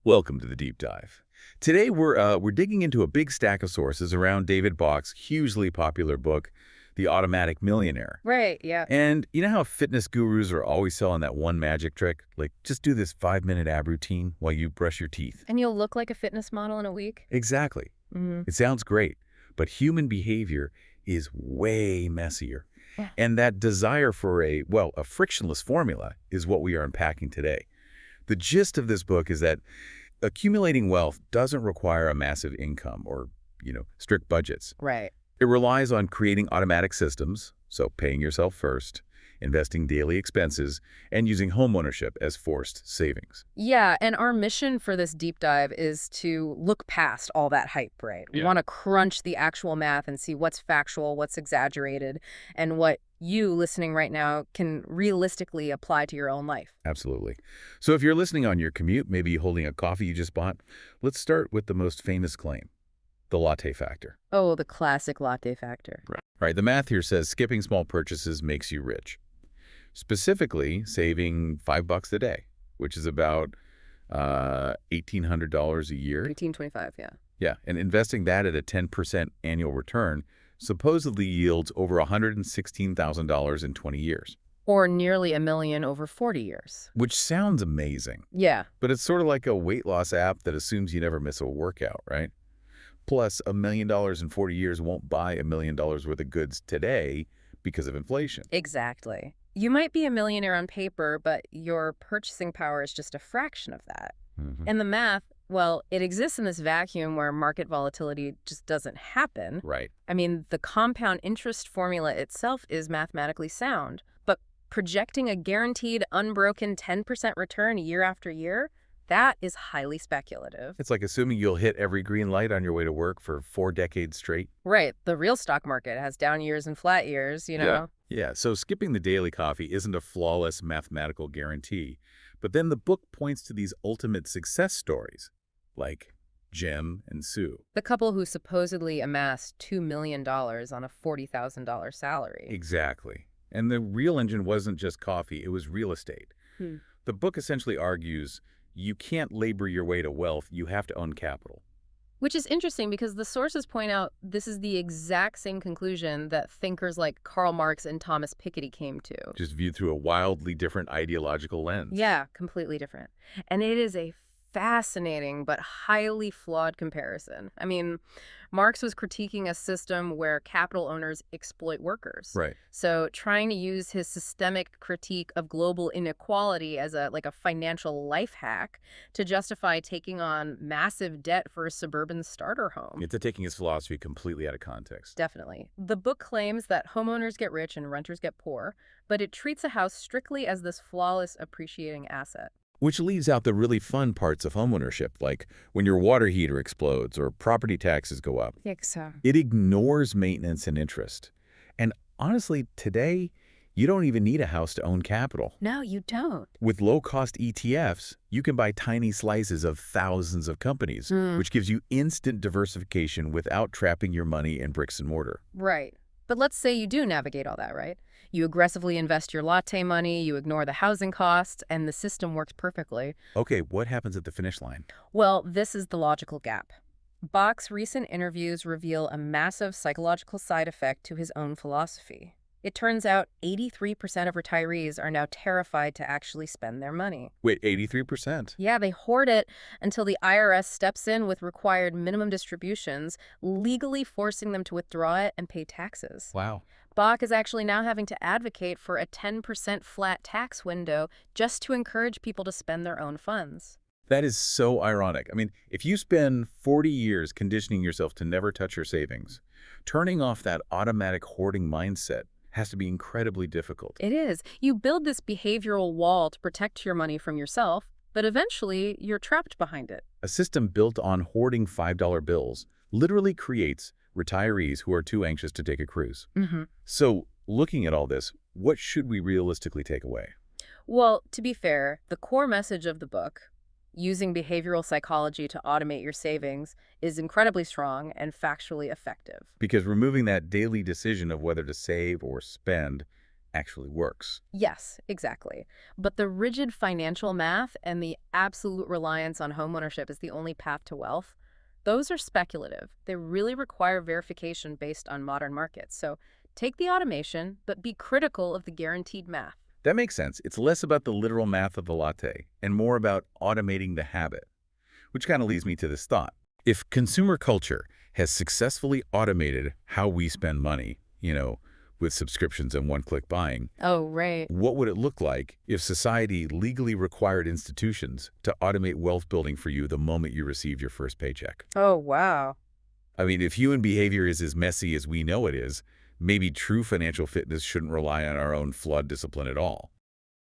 Welcome to the deep dive. Today we're digging into a big stack of sources around David Bach's hugely popular book, The Automatic Millionaire. Right, yeah. And you know how fitness gurus are always selling that one magic trick? Like, just do this 5-minute ab routine while you brush your teeth. And you'll look like a fitness model in a week? Exactly. Mm-hmm. It sounds great, but human behavior is way messier. Yeah. And that desire for a frictionless formula is what we are unpacking today. The gist of this book is that accumulating wealth doesn't require a massive income or, strict budgets. Right. It relies on creating automatic systems, so paying yourself first, investing daily expenses, and using homeownership as forced savings. Yeah, and our mission for this deep dive is to look past all that hype, right? We Yeah. want to crunch the actual math and see what's factual, what's exaggerated, and what you listening right now can realistically apply to your own life. Absolutely. So if you're listening on your commute, maybe holding a coffee you just bought, let's start with the most famous claim, the Latte Factor. Oh, the classic Latte Factor. Right. The math here says skipping small purchases makes you rich. Specifically, saving $5 a day, which is about $1,800 a year. 1825, yeah. Yeah, and investing that at a 10% annual return supposedly yields over $116,000 in 20 years, Or nearly $1 million over 40 years. which sounds amazing. Yeah. But it's sort of like a weight loss app that assumes you never miss a workout, right? Plus, $1 million in 40 years won't buy $1 million worth of goods today because of inflation. Exactly. You might be a millionaire on paper, but your purchasing power is just a fraction of that. Mhm. And the math, well, it exists in this vacuum where market volatility just doesn't happen. Right. I mean, the compound interest formula itself is mathematically sound, but projecting a guaranteed, unbroken 10% return year after year, that is highly speculative. It's like assuming you'll hit every green light on your way to work for 4 decades straight. Right. The real stock market has down years and flat years, you know? Yeah, so skipping the daily coffee isn't a flawless mathematical guarantee. But then the book points to these ultimate success stories, like Jim and Sue. The couple who supposedly amassed $2 million on a $40,000 salary. Exactly. And the real engine wasn't just coffee, it was real estate. Hmm. The book essentially argues you can't labor your way to wealth, you have to own capital. Which is interesting because the sources point out this is the exact same conclusion that thinkers like Karl Marx and Thomas Piketty came to. Just viewed through a wildly different ideological lens. Yeah, completely different. And it is a fascinating but highly flawed comparison. I mean, Marx was critiquing a system where capital owners exploit workers. Right. So trying to use his systemic critique of global inequality as a financial life hack to justify taking on massive debt for a suburban starter home. It's taking his philosophy completely out of context. Definitely. The book claims that homeowners get rich and renters get poor, but it treats a house strictly as this flawless appreciating asset. Which leaves out the really fun parts of homeownership, like when your water heater explodes or property taxes go up. So. It ignores maintenance and interest. And honestly, today, you don't even need a house to own capital. No, you don't. With low-cost ETFs, you can buy tiny slices of thousands of companies, which gives you instant diversification without trapping your money in bricks and mortar. Right. But let's say you do navigate all that, right? You aggressively invest your latte money, you ignore the housing costs, and the system works perfectly. Okay, what happens at the finish line? Well, this is the logical gap. Bach's recent interviews reveal a massive psychological side effect to his own philosophy. It turns out 83% of retirees are now terrified to actually spend their money. Wait, 83%? Yeah, they hoard it until the IRS steps in with required minimum distributions, legally forcing them to withdraw it and pay taxes. Wow. Bach is actually now having to advocate for a 10% flat tax window just to encourage people to spend their own funds. That is so ironic. I mean, if you spend 40 years conditioning yourself to never touch your savings, turning off that automatic hoarding mindset has to be incredibly difficult. It is. You build this behavioral wall to protect your money from yourself, but eventually you're trapped behind it. A system built on hoarding $5 bills literally creates retirees who are too anxious to take a cruise. So, looking at all this, what should we realistically take away? Well, to be fair, the core message of the book, using behavioral psychology to automate your savings, is incredibly strong and factually effective. Because removing that daily decision of whether to save or spend actually works. Yes, exactly. But the rigid financial math and the absolute reliance on homeownership as the only path to wealth, those are speculative. They really require verification based on modern markets. So take the automation, but be critical of the guaranteed math. That makes sense. It's less about the literal math of the latte and more about automating the habit. Which kind of leads me to this thought. If consumer culture has successfully automated how we spend money, with subscriptions and one-click buying, Oh, right. what would it look like if society legally required institutions to automate wealth building for you the moment you receive your first paycheck? Oh, wow. I mean, if human behavior is as messy as we know it is, maybe true financial fitness shouldn't rely on our own flawed discipline at all.